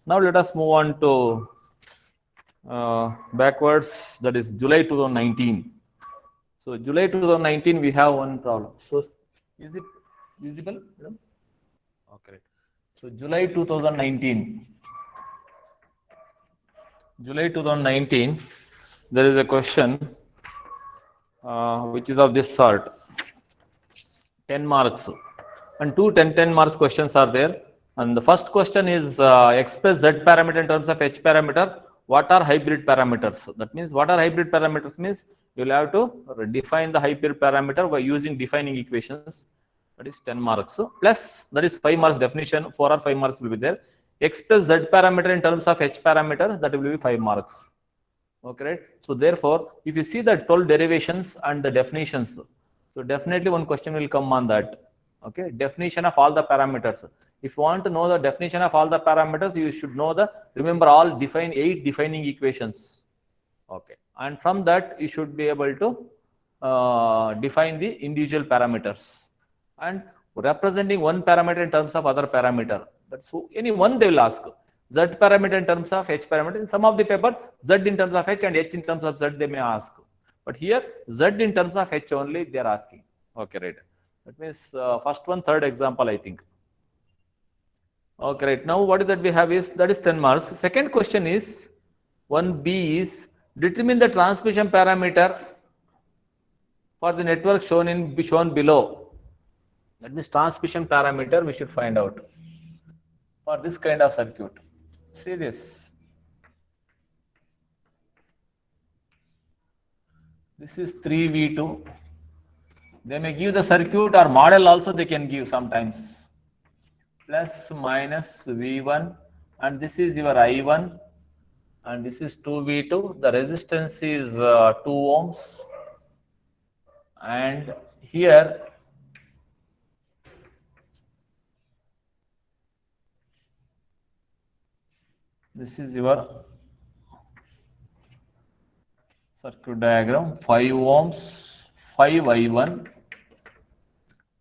Now let us move on to backwards, that is July 2019. So July 2019 we have one problem. So is it visible? Okay. So July 2019. July 2019, there is a question which is of this sort. 10 marks. And two 10 marks questions are there. And the first question is express Z parameter in terms of H parameter. What are hybrid parameters? That means what are hybrid parameters means you will have to define the hybrid parameter by using defining equations. That is 10 marks. Plus that is 5 marks definition. 4 or 5 marks will be there. Express Z parameter in terms of H parameter. That will be 5 marks. Okay, right? So therefore, if you see the 12 derivations and the definitions, so definitely one question will come on that. Okay, definition of all the parameters. If you want to know the definition of all the parameters, you should know remember all 8 defining equations. Okay, and from that you should be able to define the individual parameters and representing one parameter in terms of other parameter. That's any one they will ask. Z parameter in terms of H parameter. In some of the paper, Z in terms of H and H in terms of Z they may ask. But here, Z in terms of H only they are asking. Okay, right. That means first one, third example, I think. Okay, right. Now what is that we have is, that is 10 marks. Second question is, 1B is, determine the transmission parameter for the network shown below. That means transmission parameter we should find out for this kind of circuit. See this. This is 3V2. They may give the circuit or model also they can give sometimes. Plus minus V1 and this is your I1 and this is 2V2. The resistance is 2 ohms and here this is your circuit diagram, 5 ohms, 5 I1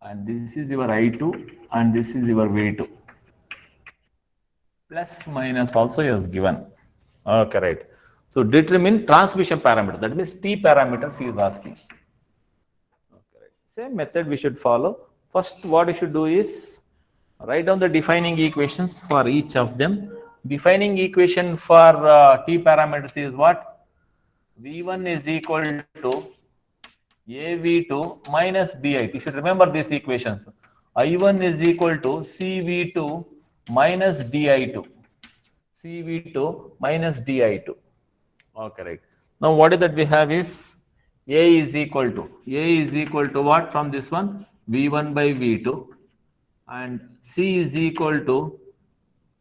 and this is your I2 and this is your V2. Plus minus also is given. Okay, right. So determine transmission parameter, that means T parameters he is asking. Okay, right. Same method we should follow. First what you should do is write down the defining equations for each of them. Defining equation for T parameters is what? V1 is equal to AV2 minus DI2. You should remember these equations. I1 is equal to CV2 minus DI2. CV2 minus DI2. Okay, right. Now what is that we have is A is equal to what from this one? V1 by V2 and C is equal to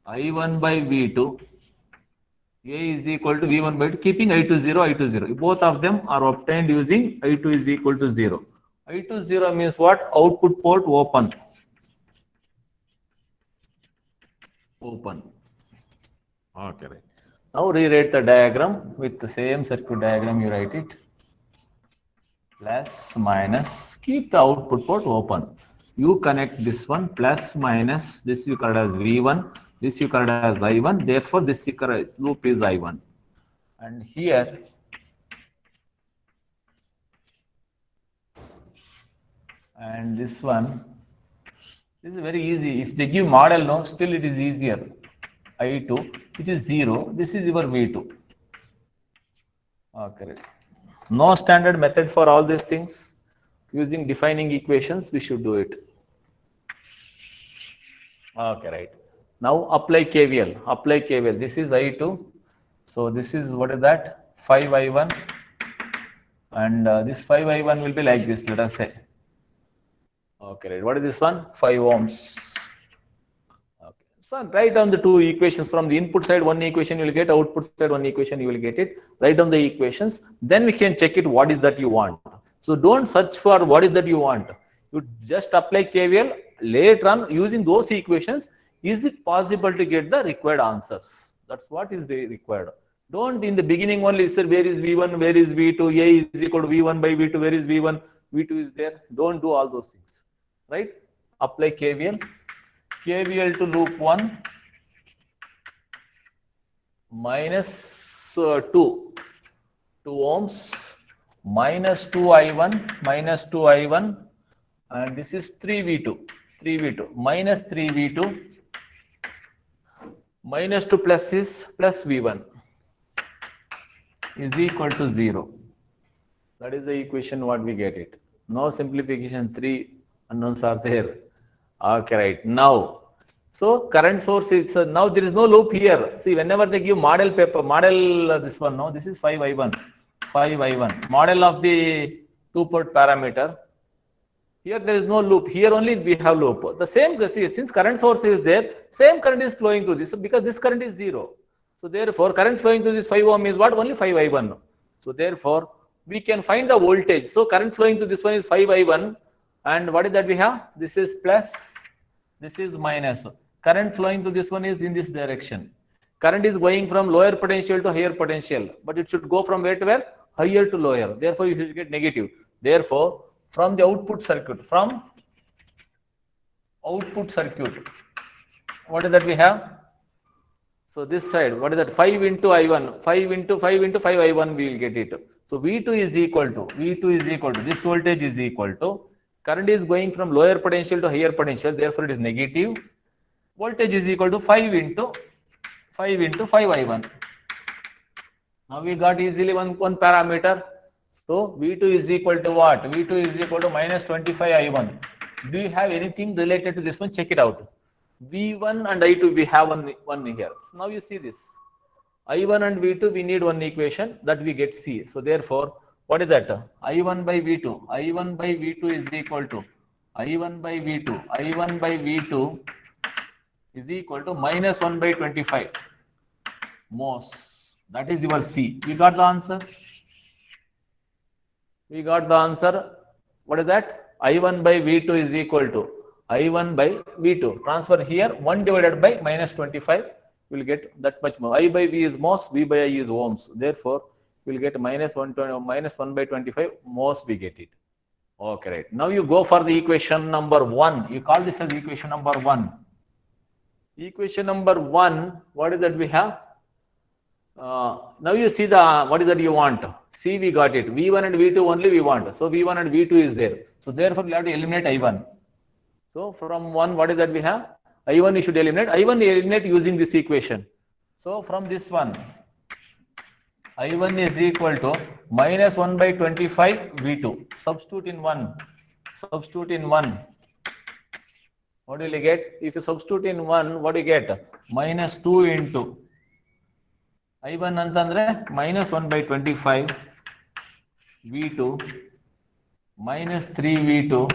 I1 by V2. A is equal to V1 by 2, keeping I2 0, I2 0. Both of them are obtained using I2 is equal to 0. I2 0 means what? Output port open. Open. Okay, right. Now rewrite the diagram with the same circuit diagram, you write it. Plus minus, keep the output port open. You connect this one, plus minus, this you connect as V1, this you connect as I1, therefore this loop is I1. And here, and this one, this is very easy. If they give model, no, still it is easier. I2, which is 0, this is your V2. Okay, right. No standard method for all these things. Using defining equations, we should do it. Okay, right. Now apply KVL. Apply KVL. This is I2. So this is, what is that? 5I1. And this 5I1 will be like this, let us say. Okay, right. What is this one? 5 ohms. Okay. So write down the two equations. From the input side, one equation you will get, output side, one equation you will get it. Write down the equations. Then we can check it, what is that you want. So don't search for what is that you want. You just apply KVL. Later on, using those equations, is it possible to get the required answers? That's what is required. Don't in the beginning only say where is V1, where is V2, A is equal to V1 by V2, where is V1, V2 is there. Don't do all those things. Right? Apply KVL. KVL to loop 1. minus 2 ohms, minus 2I1, and this is 3V2, minus 3V2, minus 2 plus is plus V1 is equal to 0. That is the equation what we get it. No simplification, 3 unknowns are there. Okay, right. Now, so current source is, now there is no loop here. See, whenever they give model paper, this one, no, this is 5I1, model of the two-port parameter. Here there is no loop. Here only we have loop. The same, see, since current source is there, same current is flowing through this because this current is 0. So therefore, current flowing through this 5 ohm is what? Only 5I1. So therefore, we can find the voltage. So current flowing through this one is 5I1. And what is that we have? This is plus, this is minus. Current flowing through this one is in this direction. Current is going from lower potential to higher potential. But it should go from where to where? Higher to lower. Therefore, you should get negative. Therefore, from the output circuit, what is that we have? So this side, what is that? 5 into I1, 5 into 5I1 we will get it. So V2 is equal to, this voltage is equal to, current is going from lower potential to higher potential, therefore it is negative. Voltage is equal to 5 into 5I1. Now we got easily one parameter. So V2 is equal to what? V2 is equal to minus 25I1. Do you have anything related to this one? Check it out. V1 and I2 we have one here. So now you see this. I1 and V2 we need one equation that we get C. So therefore, what is that? I1 by V2. I1 by V2 is equal to I1 by V2 is equal to minus 1 by 25 mos. That is your C. We got the answer. What is that? I1 by V2 is equal to I1 by V2. Transfer here 1 divided by minus 25. We will get that much more. I by V is mos, V by I is ohms. Therefore, we will get minus 1 by 25 mos we get it. Okay, right. Now you go for the equation number 1. You call this as equation number 1. Equation number 1, what is that we have? Now you see the, what is that you want? C we got it. V1 and V2 only we want. So V1 and V2 is there. So therefore, we have to eliminate I1. So from 1, what is that we have? I1 you should eliminate. I1 eliminate using this equation. So from this one, I1 is equal to minus 1 by 25 V2. Substitute in 1. What will you get? If you substitute in 1, what do you get? Minus 2 into I1 antandre minus 1 by 25 V2 minus 3 V2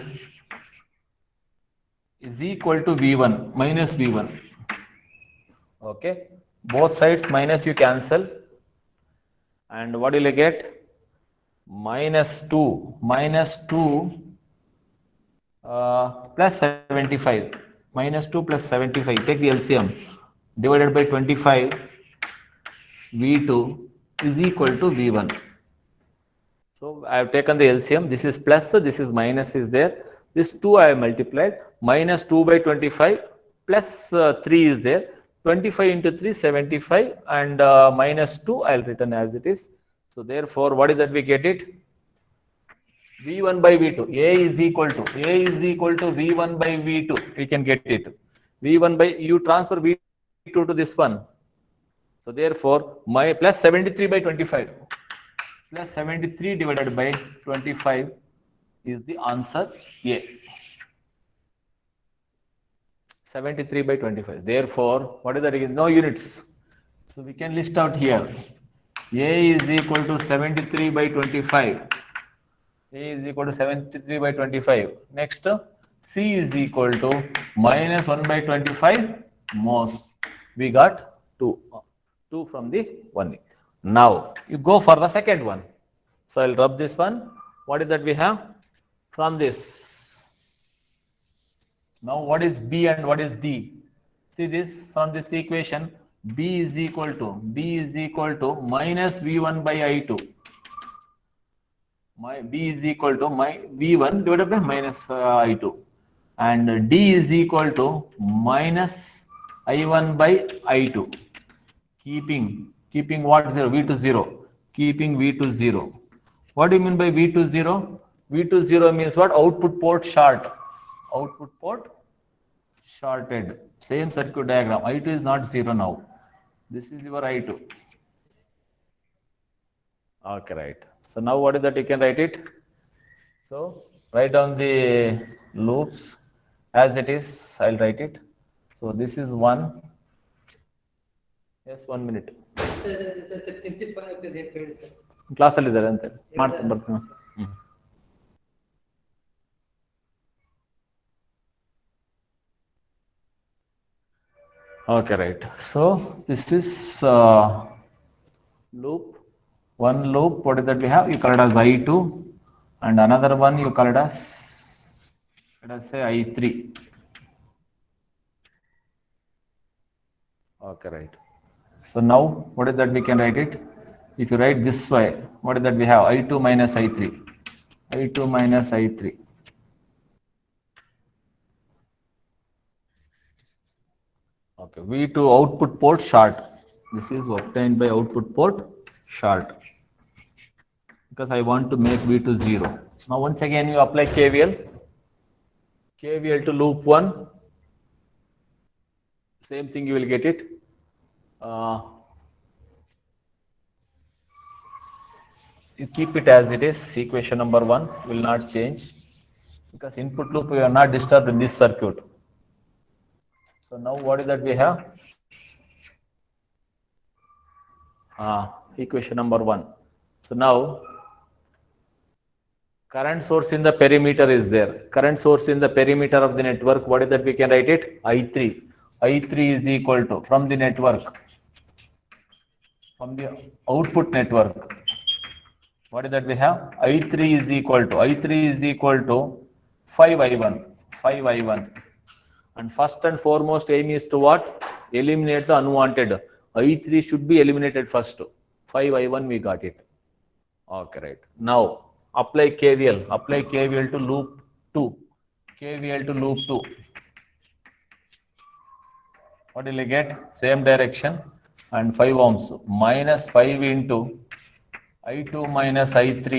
is equal to V1 minus V1. Okay, both sides minus you cancel, and what will you get? Minus 2 plus 75, minus 2 plus 75, take the LCM, divided by 25 V2 is equal to V1. So I have taken the LCM. This is plus, this is minus is there. This 2 I have multiplied. Minus 2 by 25 plus 3 is there. 25 into 3, 75, and minus 2 I will written as it is. So therefore, what is that we get it? V1 by V2. A is equal to V1 by V2. We can get it. V1 by, you transfer V2 to this one. So therefore, my plus 73 by 25. Plus 73 divided by 25 is the answer A. 73 by 25. Therefore, what is that? No units. So we can list out here. A is equal to 73 by 25. A is equal to 73 by 25. Next, C is equal to minus 1 by 25 mos. We got 2. 2 from the 1. Now, you go for the second one. So, I will rub this one. What is that we have? From this. Now, what is B and what is D? See this, from this equation, B is equal to minus V1 by I2. My B is equal to my V1 divided by minus I2. And D is equal to minus I1 by I2. keeping what 0? V to 0. Keeping V to 0. What do you mean by V to 0? V to 0 means what? Output port short. Output port shorted. Same circuit diagram. I2 is not 0 now. This is your I2. Okay, right. So now what is that? You can write it. So write down the loops as it is. I'll write it. So this is 1. Yes, 1 minute. Class ಅಲ್ಲಿ ಇದ್ದಾರೆ ಅಂತ ಮಾಡ್ತೀನಿ ಬರ್ತೀನಿ. Okay, right. So this is loop. One loop. What is that we have? You call it as I2, and another one you call it as, let us say, I3. Okay, right. So now what is that we can write it? If you write this way, what is that we have? I2 minus I3. I2 minus I3. Okay, V2 output port short. This is obtained by output port short. Because I want to make V2 0. Now once again you apply KVL. KVL to loop 1. Same thing you will get it. You keep it as it is. Equation number 1 will not change. Because input loop we are not disturbed in this circuit. So now what is that we have? Equation number 1. So now current source in the perimeter is there. Current source in the perimeter of the network. What is that we can write it? I3. I3 is equal to, from the network, from the output network. What is that we have? I3 is equal to 5I1. 5I1. And first and foremost aim is to what? Eliminate the unwanted. I3 should be eliminated first. 5I1 we got it. Okay, right. Now apply KVL. Apply KVL to loop 2. KVL to loop 2. What will you get? Same direction and 5 ohms. Minus 5 into I2 minus I3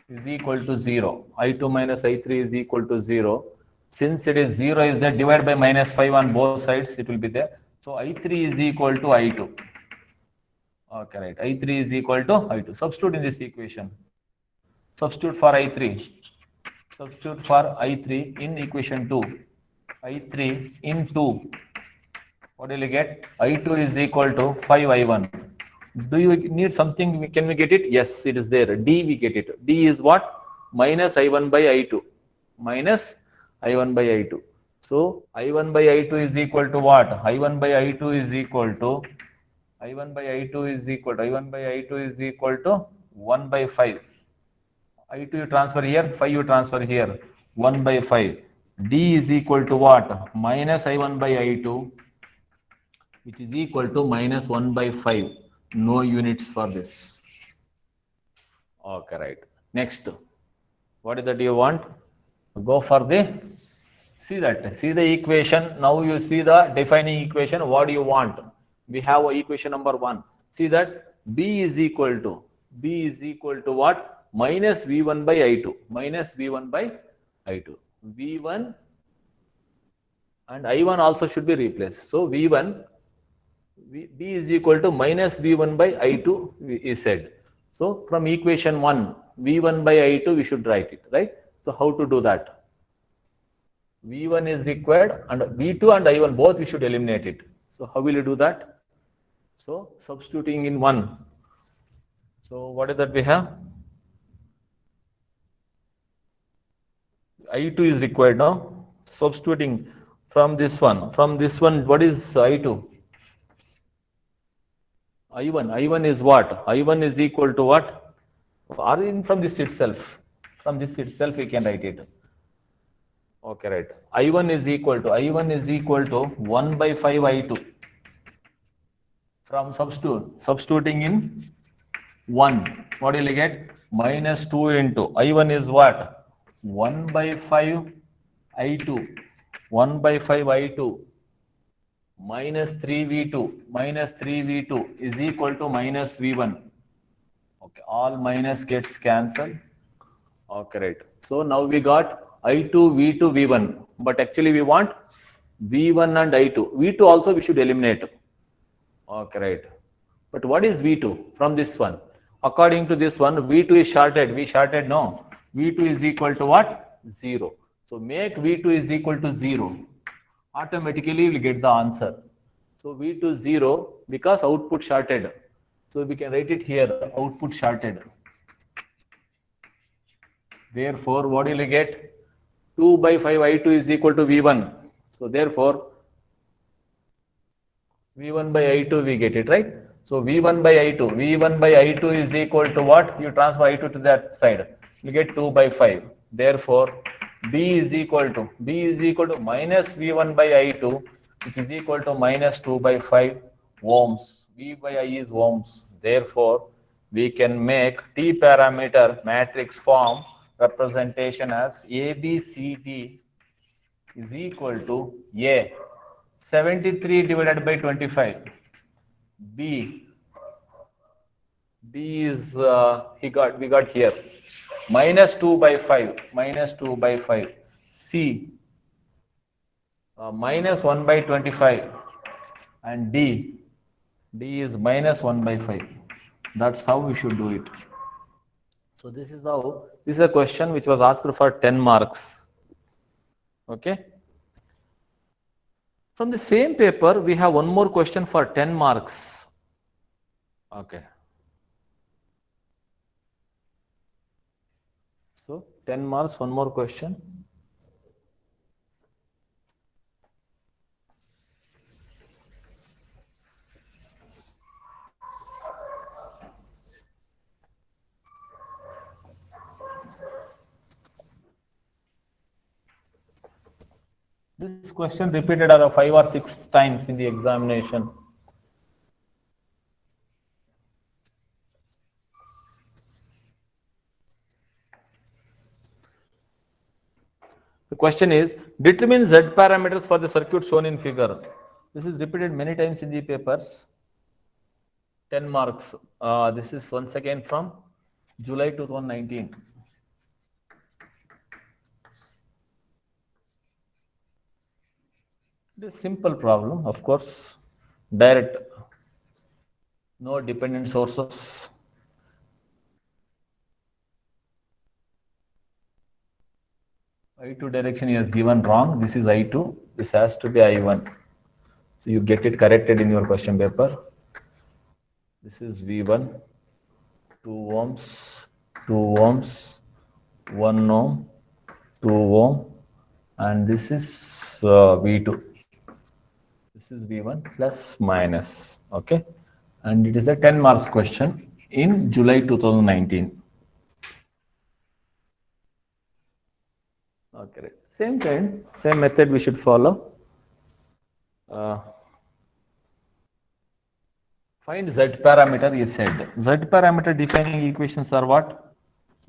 is equal to 0. I2 minus I3 is equal to 0. Since it is 0 is there, divide by minus 5 on both sides, it will be there. So I3 is equal to I2. Okay, right. I3 is equal to I2. Substitute in this equation. Substitute for I3. Substitute for I3 in equation 2. I3 in 2. What will you get? I2 is equal to 5I1. Do you need something? Can we get it? Yes, it is there. D we get it. D is what? Minus I1 by I2. Minus I1 by I2. So I1 by I2 is equal to what? I1 by I2 is equal to I1 by I2 is equal to I1 by I2 is equal to 1 by 5. I2 you transfer here, 5 you transfer here. 1 by 5. D is equal to what? Minus I1 by I2, which is equal to minus 1 by 5. No units for this. Okay, right. Next, what is that you want? Go for the, see the equation. Now you see the defining equation. What do you want? We have equation number 1. See that B is equal to what? Minus V1 by I2. Minus V1 by I2. V1 and I1 also should be replaced. So V1, B is equal to minus V1 by I2 is said. So from equation 1, V1 by I2 we should write it, right? So how to do that? V1 is required and V2 and I1 both we should eliminate it. So how will you do that? So substituting in 1. So what is that we have? I2 is required now. Substituting from this one. From this one, what is I2? I1 is what? I1 is equal to what? Or in from this itself. From this itself we can write it. Okay, right. I1 is equal to 1 by 5 I2. From substituting in 1, what will you get? Minus 2 into I1 is what? 1 by 5 I2. 1 by 5 I2 minus 3v2 is equal to minus v1. Okay, all minus gets cancelled. Okay, right. So now we got I2, V2, V1, but actually we want V1 and I2. V2 also we should eliminate. Okay, right. But what is V2 from this one? According to this one, V2 is shorted. We shorted, no. V2 is equal to what? 0. So make V2 is equal to 0. Automatically we'll get the answer. So V2 0 because output shorted. So we can write it here, output shorted. Therefore, what will you get? 2 by 5 I2 is equal to V1. So therefore, V1 by I2 we get it, right? So V1 by I2 is equal to what? You transfer I2 to that side. You get 2 by 5. Therefore, B is equal to minus V1 by I2, which is equal to minus 2 by 5 ohms. V by I is ohms. Therefore, we can make T parameter matrix form representation as ABCD is equal to A 73 divided by 25. B is we got here minus 2 by 5 C minus 1 by 25 and D is minus 1 by 5. That's how we should do it. So this is a question which was asked for 10 marks. Okay. From the same paper, we have one more question for 10 marks. Okay. So 10 marks, one more question. This question repeated 5 or 6 times in the examination. The question is, determine Z parameters for the circuit shown in figure. This is repeated many times in the papers. 10 marks. This is once again from July 2019. This simple problem, of course, direct, no dependent sources. I2 direction is given wrong. This is I2. This has to be I1. So you get it corrected in your question paper. This is V1, 2 ohms, 1 ohm, 2 ohm, and this is V2. This is V1 plus minus. Okay, and it is a 10 marks question in July 2019. Okay, same kind, same method we should follow. Find Z parameter is said. Z parameter defining equations are what?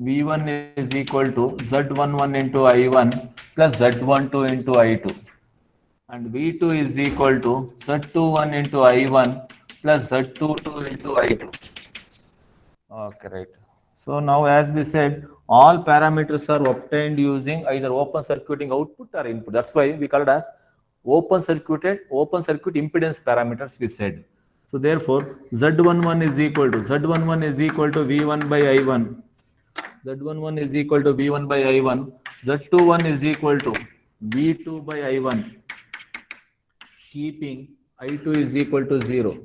V1 is equal to Z11 into I1 plus Z12 into I2. And V2 is equal to Z21 into I1 plus Z22 into I2. Okay, right. So now as we said, all parameters are obtained using either open circuiting output or input. That's why we call it as open circuit impedance parameters we said. So therefore, Z11 is equal to V1 by I1. Z11 is equal to V1 by I1. Z21 is equal to V2 by I1. Keeping I2 is equal to 0.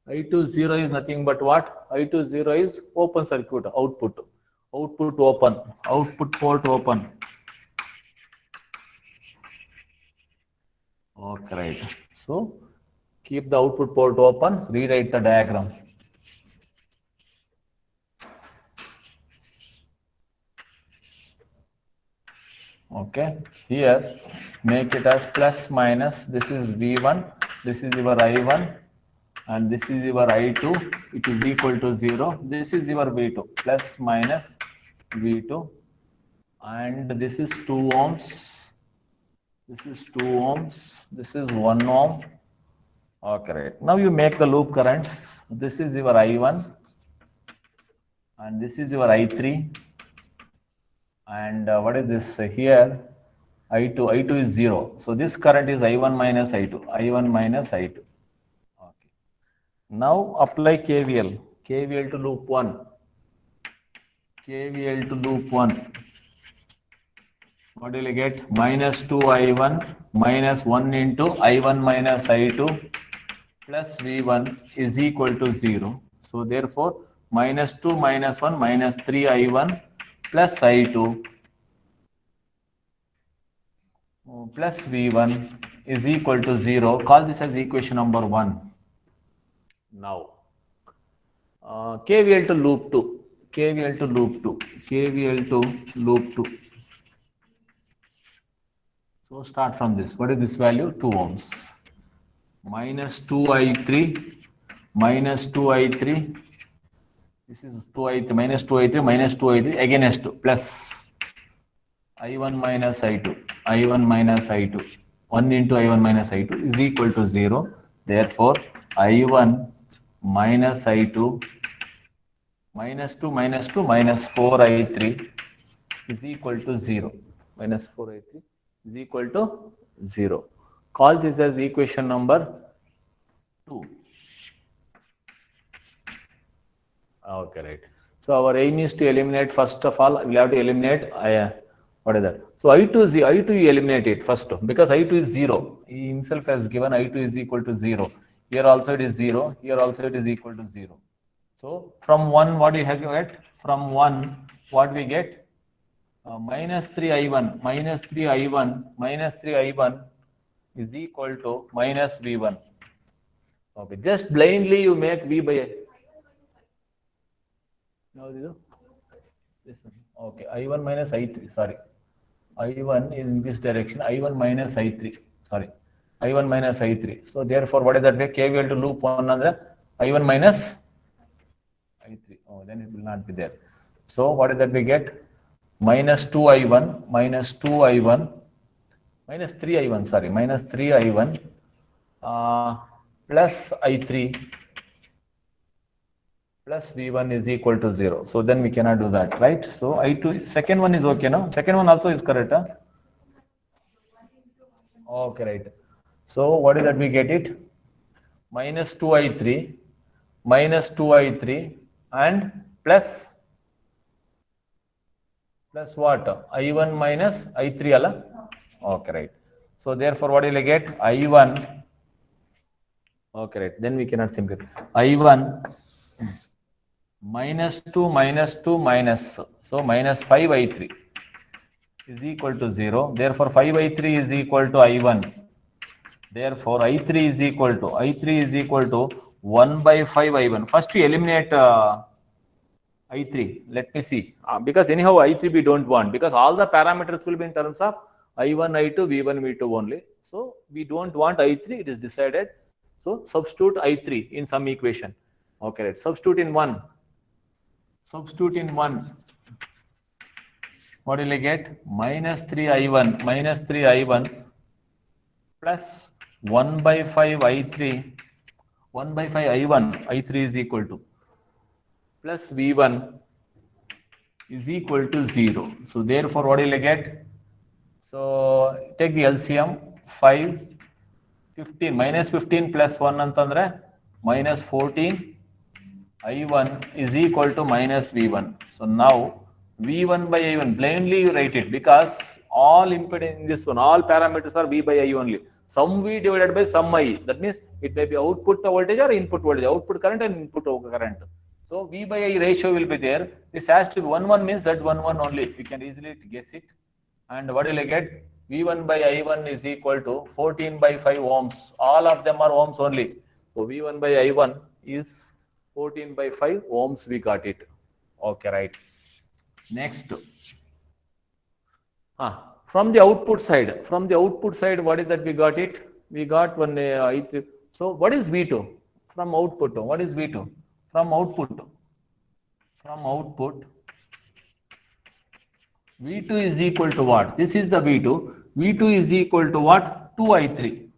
I2 0 is nothing but what? I2 0 is open circuit output. Output open. Output port open. Okay, right. So keep the output port open. Rewrite the diagram. Okay, here make it as plus minus. This is V1, this is your I1, and this is your I2, it is equal to 0. This is your V2, plus minus V2, and this is 2 ohms, This is 2 ohms. This is 1 ohm. Okay, right. Now you make the loop currents. This is your I1 and this is your I3. And what is this here? I2 is 0. So this current is I1 minus I2. I1 minus I2. Okay. Now apply KVL. KVL to loop 1. KVL to loop 1. What will you get? Minus 2I1 minus 1 into I1 minus I2 plus V1 is equal to 0. So therefore, minus 2 minus 1 minus 3I1 plus I2 plus V1 is equal to 0. Call this as equation number 1. Now, KVL to loop 2. KVL to loop 2. KVL to loop 2. So start from this. What is this value? 2 ohms. Minus 2I3 minus 2I3. This is 2I3 minus 2I3 minus 2I3 against 2 plus I1 minus I2. I1 minus I2. 1 into I1 minus I2 is equal to 0. Therefore, I1 minus I2 minus 2 minus 2 minus 4I3 is equal to 0. Minus 4I3 is equal to 0. Call this as equation number 2. Okay, right. So our aim is to eliminate, first of all, we have to eliminate, what is that? So I2 you eliminate it first, because I2 is 0. He himself has given I2 is equal to 0. Here also it is 0. Here also it is equal to 0. So from 1, what do you have to get? From 1, what we get? Minus 3I1, minus 3I1, minus 3I1 is equal to minus V1. Okay, just blindly you make V by I. Now this one. Okay, I1 minus I3, sorry. I1 is in this direction, I1 minus I3, sorry. I1 minus I3. So therefore, what is that way? KVL to loop 1 andre I1 minus I3. Oh, then it will not be there. So what is that we get? Minus 2I1, minus 2I1, minus 3I1, sorry, minus 3I1 plus I3 plus V1 is equal to 0. So then we cannot do that, right? So I2, second one is okay now. Second one also is correct. Huh? Okay, right. So what is that we get it? Minus 2I3, minus 2I3 and plus what? I1 minus I3 ala? Okay, right. So therefore what will I get? I1. Okay, right. Then we cannot simplify. I1 minus 2 minus 2 minus. So minus 5I3 is equal to 0. Therefore 5I3 is equal to I1. Therefore I3 is equal to 1 by 5 I1. First we eliminate I3. Let me see. Because anyhow I3 we don't want, because all the parameters will be in terms of I1, I2, V1, V2 only. So we don't want I3. It is decided. So substitute I3 in some equation. Okay, right. Substitute in 1. Substitute in 1. What will I get? Minus 3I1 plus 1 by 5 I3. 1 by 5 I1. I3 is equal to plus V1 is equal to 0. So therefore, what will I get? So take the LCM. 5, 15, minus 15 plus 1 antandre minus 14 I1 is equal to minus V1. So now V1 by I1, blindly you write it, because all impedance in this one, all parameters are V by I only. Some V divided by some I. That means it may be output voltage or input voltage, output current and input current. So V by I ratio will be there. This has to be 1-1 means that 1-1 only. You can easily guess it. And what will I get? V1 by I1 is equal to 14 by 5 ohms. All of them are ohms only. So V1 by I1 is 14 by 5 ohms. We got it. Okay, right. Next. From the output side, what is that we got it? We got one I3. So what is V2? From output, what is V2? From output, V2 is equal to what? This is the V2. V2 is equal to what? 2I3.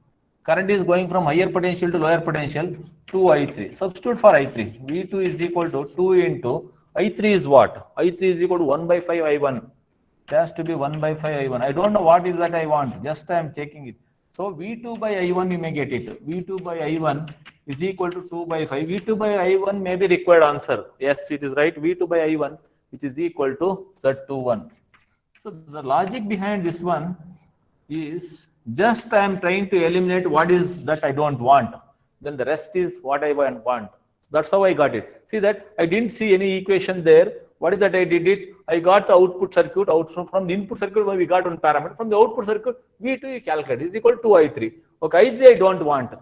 Current is going from higher potential to lower potential, 2I3. Substitute for I3. V2 is equal to 2 into I3 is what? I3 is equal to 1 by 5 I1. It has to be 1 by 5 I1. I don't know what is that I want. Just I am checking it. So V2 by I1 you may get it. V2 by I1 is equal to 2 by 5. V2 by I1 may be required answer. Yes, it is right. V2 by I1 which is equal to Z21. So the logic behind this one is just I am trying to eliminate what is that I don't want. Then the rest is what I want. So that's how I got it. See that I didn't see any equation there. What is that I did it? I got the output circuit out from the input circuit we got one parameter. From the output circuit, V2 you calculate is equal to 2I3. Okay, I3 I don't want.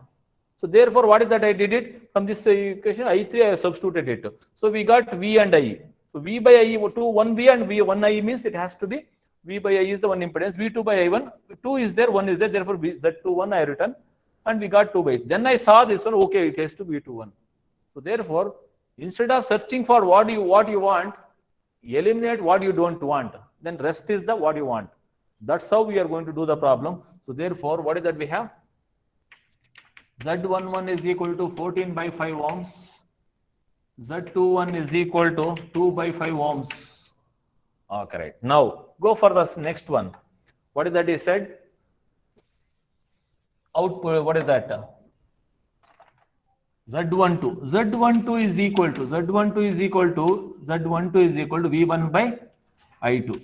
So therefore, what is that I did it? From this equation, I3 I have substituted it. So we got V and I. So V by I, 1V and V, 1I means it has to be V by I is the one impedance, V2 by I1, 2 is there, 1 is there, therefore Z21 I written, and we got 2 by 3. Then I saw this one, okay, it has to be V21. So therefore, instead of searching for what you want, eliminate what you don't want. Then rest is the what you want. That's how we are going to do the problem. So therefore, what is that we have? Z11 is equal to 14 by 5 ohms. Z21 is equal to 2 by 5 ohms. Okay, right. Now, go for the next one. What is that he said? Output, what is that? Z12. Z12 is equal to V1 by I2.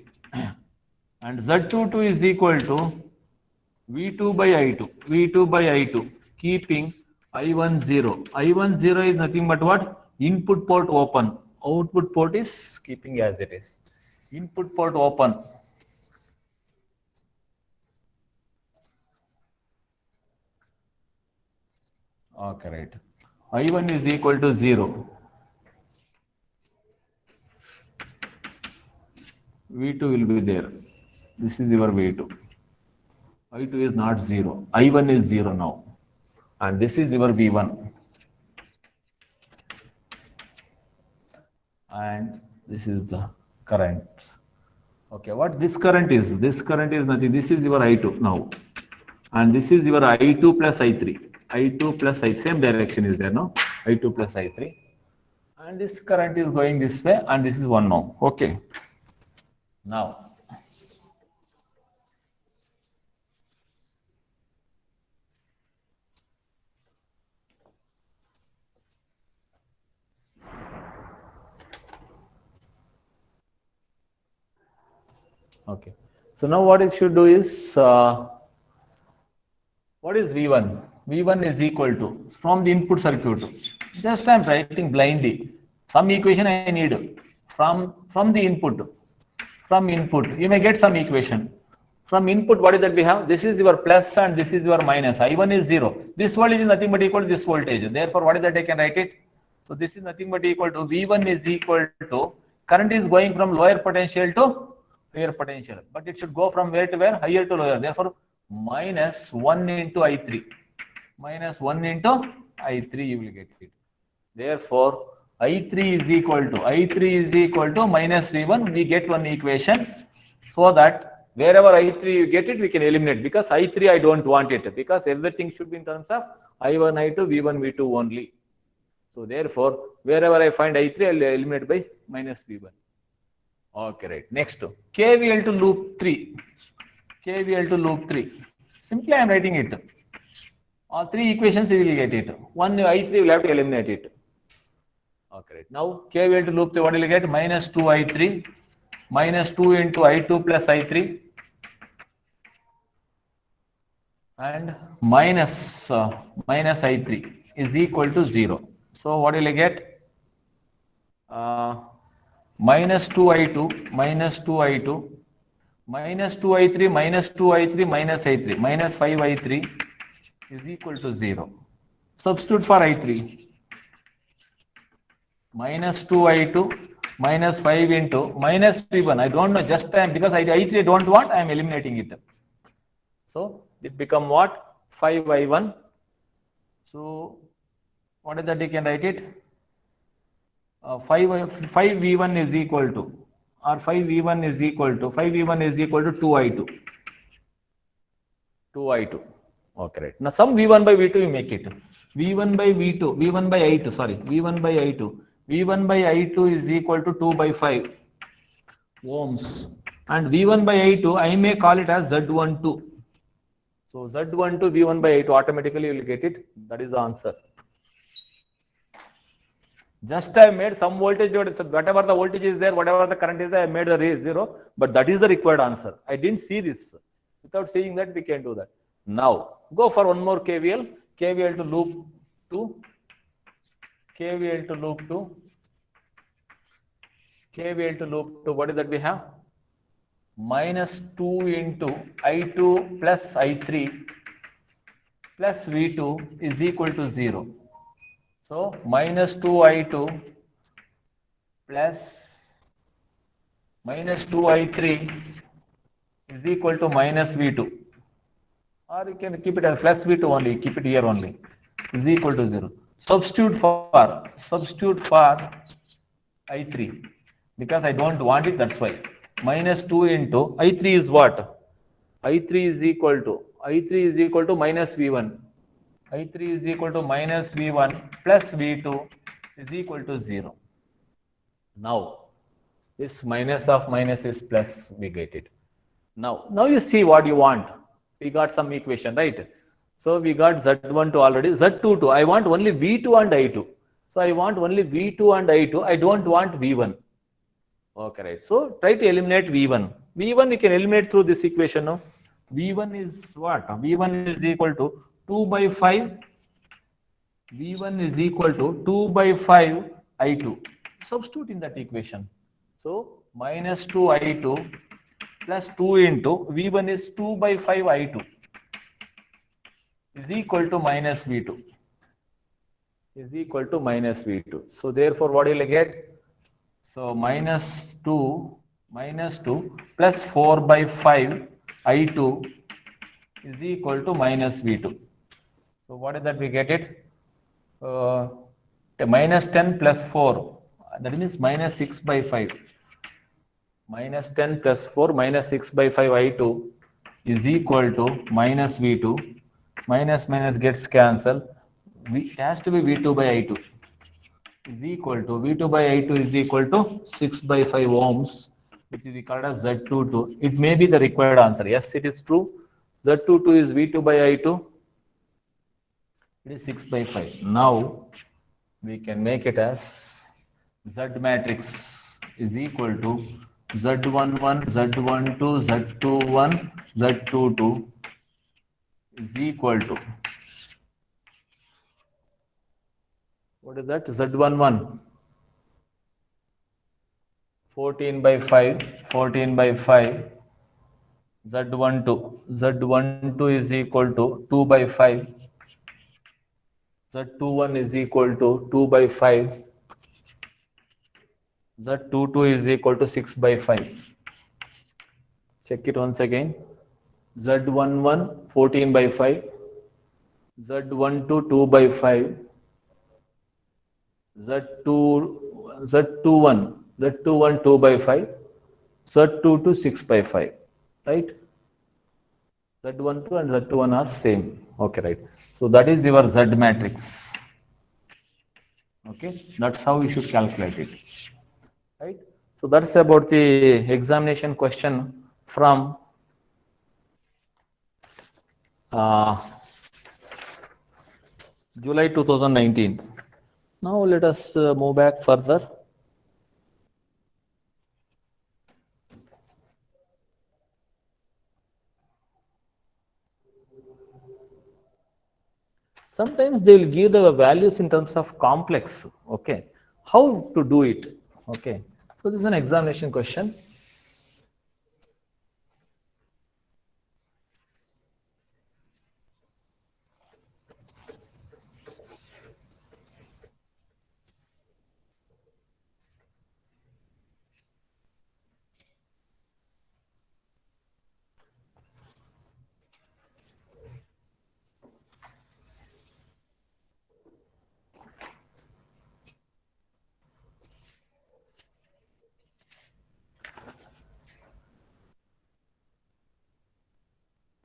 And Z22 is equal to V2 by I2. Keeping I1 0. I1 0 is nothing but what? Input port open. Output port is keeping as it is. Input port open. Okay, right. I1 is equal to 0. V2 will be there. This is your V2. I2 is not 0. I1 is 0 now. And this is your V1. And this is the current. Okay, what this current is? This current is nothing. This is your I2 now. And this is your I2 plus I3. I2 plus I3. Same direction is there now. I2 plus I3. And this current is going this way. And this is 1 now. Okay. Now. Okay. So now what it should do is, what is V1? V1 is equal to, from the input circuit. Just I am writing blindly. Some equation I need from the input. From input, you may get some equation. From input, what is that we have? This is your plus and this is your minus. I1 is 0. This voltage is nothing but equal to this voltage. Therefore, what is that I can write it? So this is nothing but equal to V1 is equal to, current is going from lower potential to higher potential, but it should go from where to where? Higher to lower. Therefore, minus 1 into I3. Minus 1 into I3 you will get it. Therefore, I3 is equal to minus V1. We get one equation so that wherever I3 you get it, we can eliminate, because I3 I don't want it, because everything should be in terms of I1, I2, V1, V2 only. So therefore, wherever I find I3, I'll eliminate by minus V1. Okay, right. Next, KVL to loop 3. KVL to loop 3. Simply I am writing it. All three equations you will get it. One I3 will have to eliminate it. Okay, right. Now KVL to loop 3, what will you get? Minus 2I3, minus 2 into I2 plus I3, and minus I3 is equal to 0. So what will you get? Minus 2I2, minus 2I2, minus 2I3, minus 2I3, minus I3, minus 5I3 is equal to 0. Substitute for I3. Minus 2I2, minus 5 into minus V1. I don't know, just time, because I3 don't want, I am eliminating it. So it become what? 5I1. So what is that you can write it? 5V1 is equal to, or 5V1 is equal to 2I2. 2I2. Okay, right. Now some V1 by V2 you make it. V1 by V2, V1 by I2, sorry, V1 by I2. V1 by I2 is equal to 2 by 5 ohms. And V1 by I2, I may call it as Z12. So Z12 V1 by I2, automatically you will get it. That is the answer. Just I made some voltage, whatever the voltage is there, whatever the current is there, I made the raise 0, but that is the required answer. I didn't see this. Without seeing that, we can do that. Now, go for one more KVL. KVL to loop 2. KVL to loop 2. KVL to loop 2. What is that we have? Minus 2 into I2 plus I3 plus V2 is equal to 0. So, minus 2I2 plus minus 2I3 is equal to minus V2. Or you can keep it as plus V2 only, keep it here only, is equal to 0. Substitute for I3, because I don't want it, that's why. Minus 2 into I3 is what? I3 is equal to minus V1. I3 is equal to minus V1 plus V2 is equal to 0. Now, this minus of minus is plus, we get it. Now you see what you want. We got some equation, right? So we got Z12 already, Z22. I want only V2 and I2. So I want only V2 and I2. I don't want V1. Okay, right. So try to eliminate V1. V1 you can eliminate through this equation. No? V1 is what? V1 is equal to 2 by 5. V1 is equal to 2 by 5 I2. Substitute in that equation. So minus 2 I2 plus 2 into V1 is 2 by 5 I2 is equal to minus V2. Is equal to minus V2. So therefore what will I get? So minus 2 plus 4 by 5 I2 is equal to minus V2. So what is that we get it? Minus 10 plus 4, that means minus 6 by 5. Minus 10 plus 4 minus 6 by 5 I2 is equal to minus V2. Minus gets cancelled. It has to be V2 by I2 is equal to V2 by I2 is equal to 6 by 5 ohms, which is called as Z22. It may be the required answer. Yes, it is true. Z22 is V2 by I2. It is 6 by 5. Now we can make it as Z matrix is equal to Z11, Z12, Z21, Z22 is equal to, what is that? Z11, 14 by 5, 14 by 5. Z12 is equal to 2 by 5. Z21 is equal to 2 by 5. Z22 is equal to 6 by 5. Check it once again. Z11 14 by 5. Z12 2 by 5. Z21 2 by 5. Z22 6 by 5. Right? Z12 and Z21 are same. Okay, right. So that is your Z matrix. Okay, that's how you should calculate it. Right? So that's about the examination question from July 2019. Now let us move back further. Sometimes they will give the values in terms of complex. Okay, how to do it? Okay, so this is an examination question.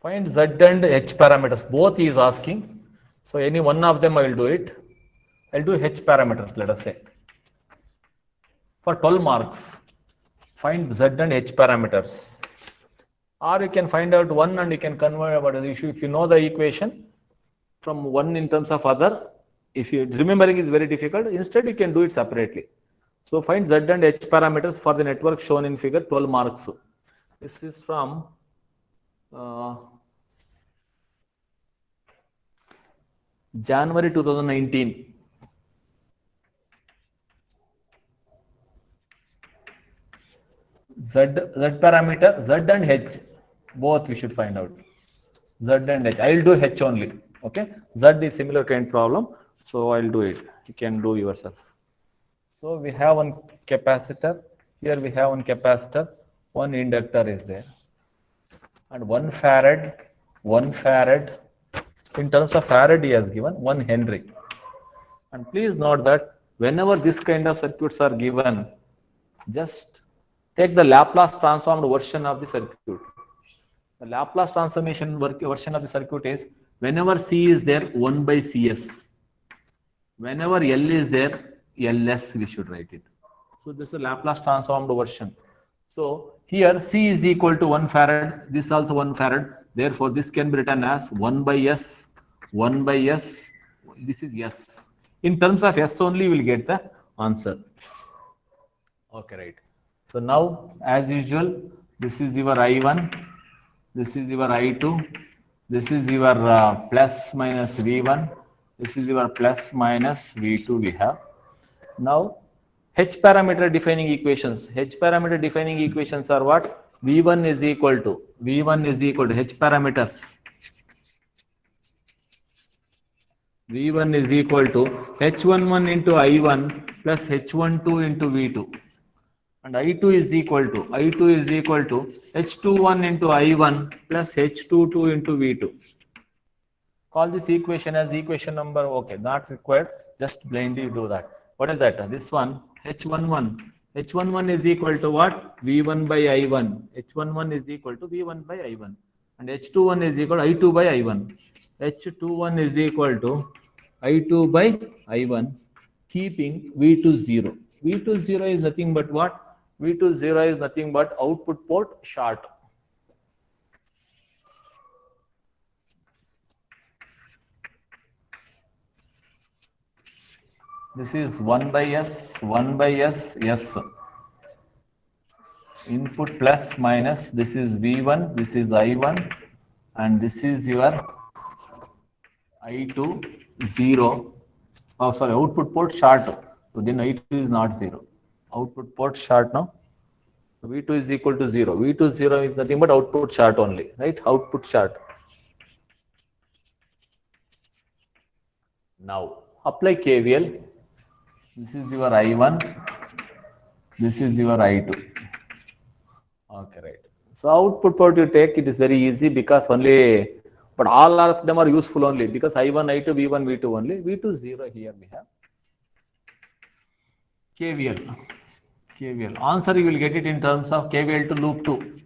Find Z and H parameters. Both he is asking. So any one of them I will do it. I'll do H parameters, let us say. For 12 marks, find Z and H parameters. Or you can find out one and you can convert about the issue. If you know the equation from one in terms of other, if you remembering is very difficult, instead you can do it separately. So find Z and H parameters for the network shown in figure, 12 marks. This is from January 2019. Z parameter, Z and H, both we should find out. Z and H. I will do H only. Okay. Z is similar kind problem. So I'll do it. You can do yourself. So we have one capacitor. Here we have one capacitor. One inductor is there. And 1 farad. 1 farad. In terms of farad, he has given 1 Henry. And please note that whenever this kind of circuits are given, just take the Laplace transformed version of the circuit. The Laplace transformation version of the circuit is whenever C is there, 1 by Cs. Whenever L is there, Ls we should write it. So this is a Laplace transformed version. So here C is equal to 1 farad. This also 1 farad. Therefore, this can be written as 1 by S, 1 by S. This is S. In terms of S only, we will get the answer. Okay, right. So now, as usual, this is your I1, this is your I2, this is your plus minus V1, this is your plus minus V2 we have. Now, H parameter defining equations. H parameter defining equations are what? V1 is equal to H parameters. V1 is equal to H11 into I1 plus H12 into V2. And I2 is equal to H21 into I1 plus H22 into V2. Call this equation as equation number, okay, not required, just blindly do that. What is that? This one, H11 is equal to what? V1 by I1. H11 is equal to V1 by I1. And H21 is equal to I2 by I1. H21 is equal to I2 by I1, keeping V2 0. V2 0 is nothing but what? V2 0 is nothing but output port short. This is 1 by S, S. Input plus minus, this is V1, this is I1, and this is your I2, 0. Oh, sorry, output port short. So then I2 is not 0. Output port short now. V2 is equal to 0. V2 0 is nothing but output short only, right? Output short. Now, apply KVL. This is your I1. This is your I2. Okay, right. So output port you take, it is very easy because only, but all of them are useful only because I1, I2, V1, V2 only. V2 0 here we have. KVL. Answer you will get it in terms of KVL to loop 2.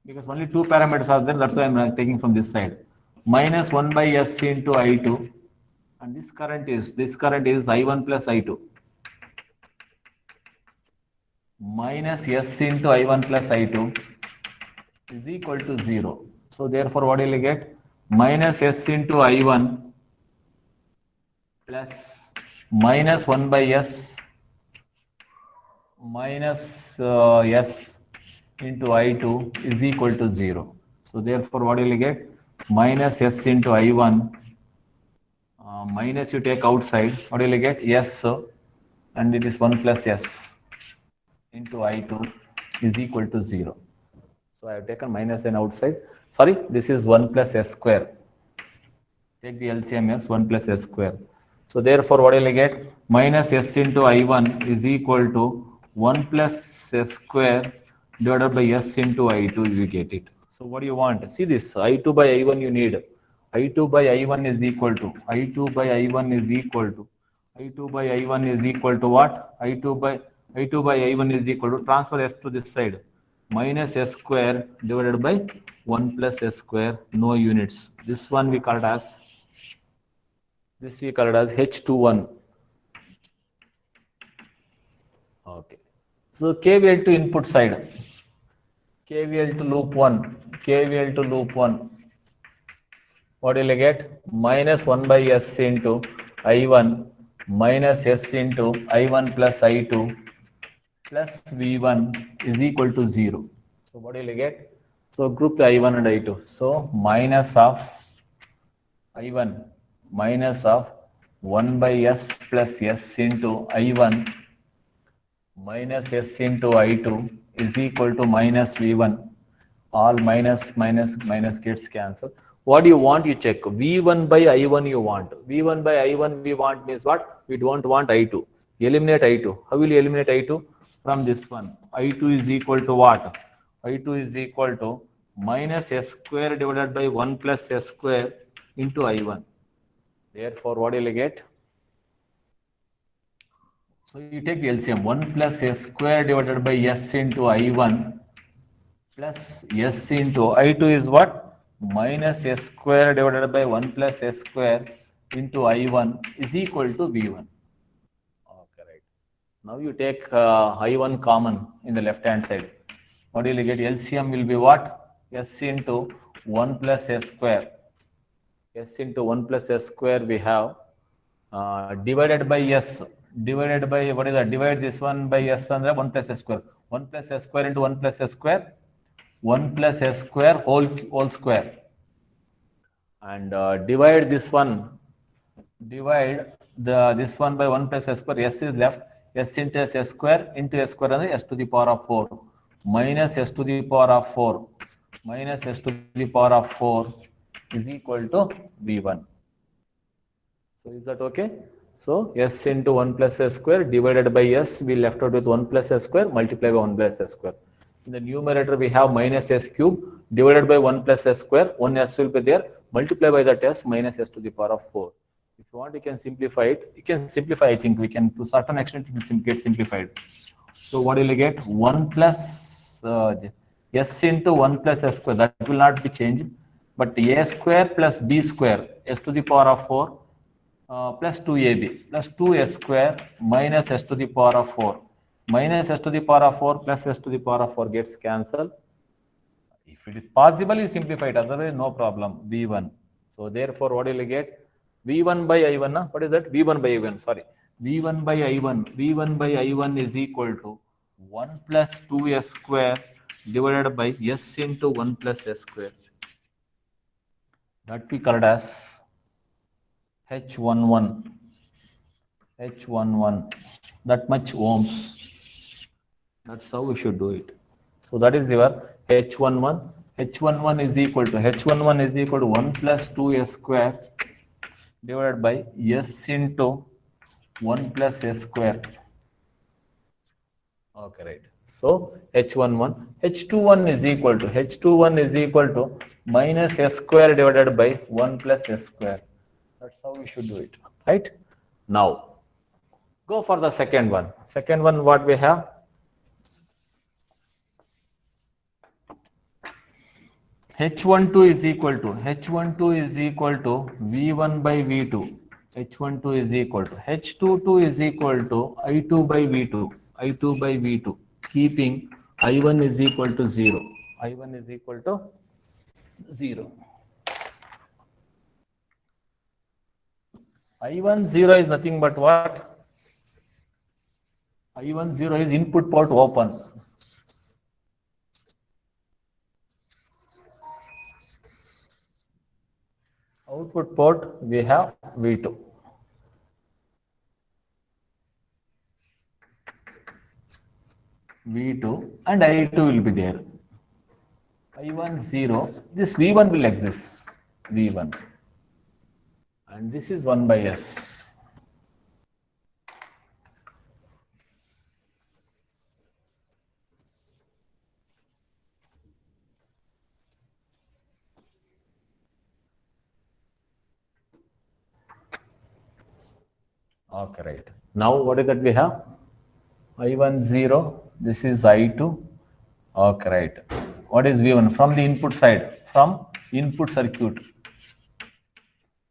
Because only 2 parameters are there, that's why I am taking from this side. Minus 1 by S into I2. And this current is I1 plus I2. Minus S into I1 plus I2 is equal to 0. So therefore, what will you get? Minus S into I1 plus minus 1 by S minus S into I2 is equal to 0. So therefore, what will you get? Minus S into I1 minus you take outside, what will you get? S, and it is 1 plus S into I2 is equal to 0. So I have taken minus n outside. Sorry, this is 1 plus S square. Take the LCM as 1 plus S square. So therefore, what will you get? Minus S into I1 is equal to 1 plus S square divided by S into I2, you get it. So what do you want? See this, I2 by I1 you need. I2 by I1 is equal to what? I2 by I1 is equal to, transfer S to this side. minus s square divided by 1 plus s square, no units. This one we call it as H21. Okay. So KVL to input side. KVL to loop 1. KVL to loop 1. What will you get? Minus 1 by s into I1 minus s into I1 plus I2 plus V1 is equal to 0. So what will you get? So group the I1 and I2. So minus of I1 minus of 1 by s plus s into I1 minus s into I2 is equal to minus V1. All minus gets cancelled. What do you want? You check. V1 by I1 you want. V1 by I1 we want means what? We don't want I2. Eliminate I2. How will you eliminate I2? From this one. I2 is equal to what? I2 is equal to minus s square divided by 1 plus s square into I1. Therefore, what will you get? So you take the LCM. 1 plus s square divided by s into I1 plus s into I2 is what? Minus s square divided by 1 plus s square into I1 is equal to V1. Okay, right. Now you take I1 common in the left hand side. What will you get? LCM will be what? S into 1 plus s square. S into 1 plus s square we have divided by s. Divided by, what is that? Divide this one by s and 1 plus s square. 1 plus s square into 1 plus s square. 1 plus s square whole square. And divide this one. Divide this one by 1 plus s square. S is left. S into s square into s square and s to the power of 4 minus s to the power of 4 minus s to the power of 4 is equal to V1. So is that okay? So s into 1 plus s square divided by s, we left out with 1 plus s square multiplied by 1 plus s square. In the numerator, we have minus s cube divided by 1 plus s square. 1 s will be there. Multiply by that s minus s to the power of 4. If you want, you can simplify it. You can simplify, I think we can, to certain extent, it will get simplified. So what will you get? 1 plus s into 1 plus s square. That will not be changed. But a square plus b square, s to the power of 4 plus 2ab plus 2s square minus s to the power of 4 minus s to the power of 4 plus s to the power of 4 gets cancelled. If it is possible, you simplify it. Otherwise, no problem. V1. So therefore, what will you get? V1 by I1. Na? What is that? V1 by I1. Sorry. V1 by I1. V1 by I1 is equal to 1 plus 2s square divided by s into 1 plus s square. That we called as H11. H11. That much ohms. That's how we should do it. So that is your H11. H11 is equal to 1 plus 2s square divided by s into 1 plus s square. Okay, right. So H11. H21 is equal to minus s square divided by 1 plus s square. That's how we should do it. Right? Now, go for the second one. Second one, what we have? H12 is equal to V1 by V2. H12 is equal to H22 is equal to I2 by V2. Keeping I1 is equal to 0. I1 is equal to 0. I1 0 is nothing but what? I1 0 is input port open. Output port we have V2. V2 and I2 will be there. I1 0, this V1 will exist. V1. And this is 1 by S. Okay, right. Now what is that we have? I1 0, this is I2 Okay, right. What is V1? From the input side, from input circuit.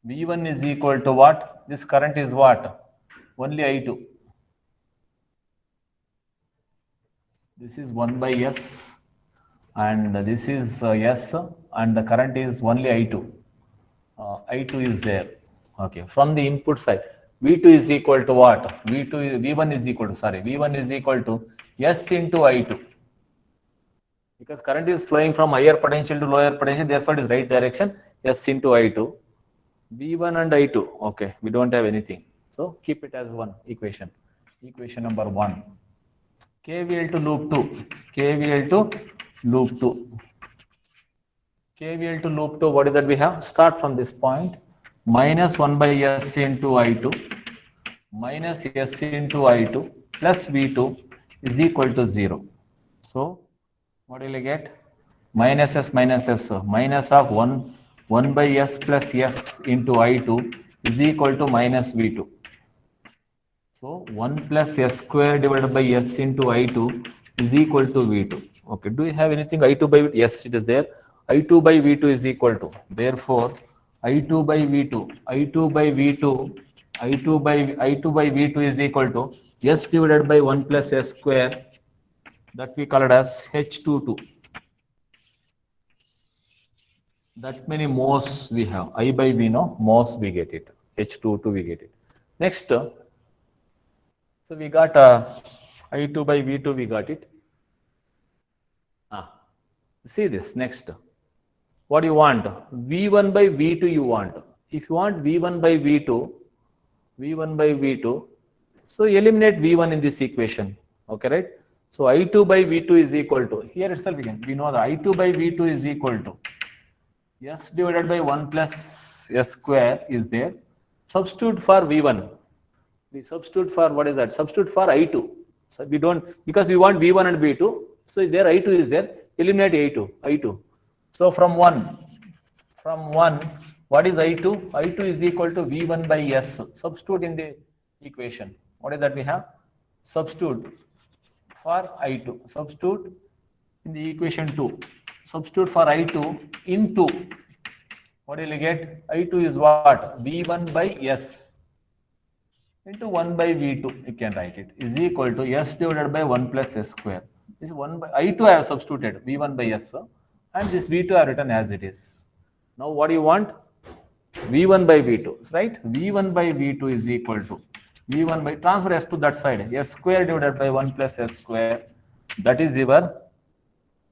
V1 is equal to what? This current is what? Only I2. This is 1 by S and this is S and the current is only I2. I2 is there. Okay, from the input side, V2 is equal to what? V1 is equal to, V1 is equal to S into I2. Because current is flowing from higher potential to lower potential, therefore it is right direction, S into I2. V1 and I2, okay, we don't have anything. So keep it as one equation. Equation number 1. KVL to loop 2. KVL to loop 2. KVL to loop 2, what is that we have? Start from this point. Minus 1 by S into I2 minus S into I2 plus V2 is equal to 0. So what will I get? Minus S minus S. Minus of 1 by S plus S into I2 is equal to minus V2. So 1 plus S square divided by S into I2 is equal to V2. Okay, do you have anything I2 by V2? Yes, it is there. I2 by V2 is equal to. Therefore, I2 by V2, I2 by V2, I2 by V2 is equal to S divided by 1 plus S square, that we call it as H22. That many moles we have. I by V, no, moles we get it. H22 we get it. Next, so we got I2 by V2, we got it. See this next. What do you want? V1 by V2 you want. If you want V1 by V2, so eliminate V1 in this equation. Okay, right? So I2 by V2 is equal to, here itself we know that I2 by V2 is equal to S divided by 1 plus S square is there. Substitute for V1. We substitute for, what is that? Substitute for I2. So we don't, because we want V1 and V2. So there I2 is there. Eliminate I2. So from 1, what is I2? I2 is equal to V1 by S. Substitute in the equation. What is that we have? Substitute for I2. Substitute in the equation 2. Substitute for I2 into, what will you get? I2 is what? V1 by S into 1 by V2. You can write it. Is equal to S divided by 1 plus S square. This 1 by I2 I have substituted V1 by S. And this V2 I have written as it is. Now what do you want? V1 by V2, right? V1 by V2 is equal to V1 by, transfer S to that side, S square divided by 1 plus S square. That is your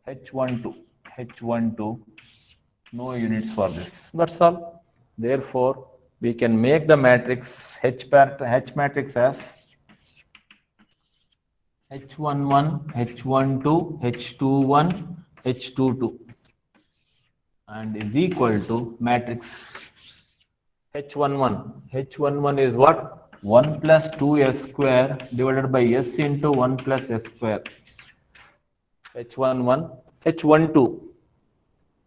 H12. No units for this. That's all. Therefore, we can make the matrix H matrix as H11, H12, H21, H22. And is equal to matrix H11. H11 is what? 1 plus 2S square divided by S into 1 plus S square. H11. H12.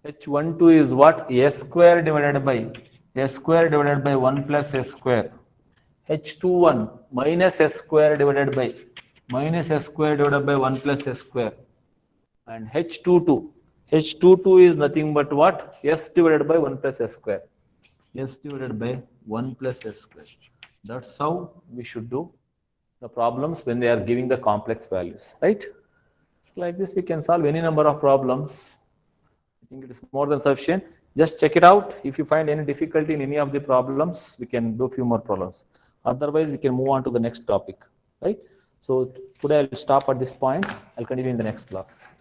H12 is what? S square divided by 1 plus S square. H21 minus S square divided by 1 plus S square. And H22 is nothing but what? S divided by 1 plus S square. S divided by 1 plus S square. That's how we should do the problems when they are giving the complex values, right? So like this, we can solve any number of problems. I think it is more than sufficient. Just check it out. If you find any difficulty in any of the problems, we can do a few more problems. Otherwise, we can move on to the next topic, right? So today I'll stop at this point. I'll continue in the next class.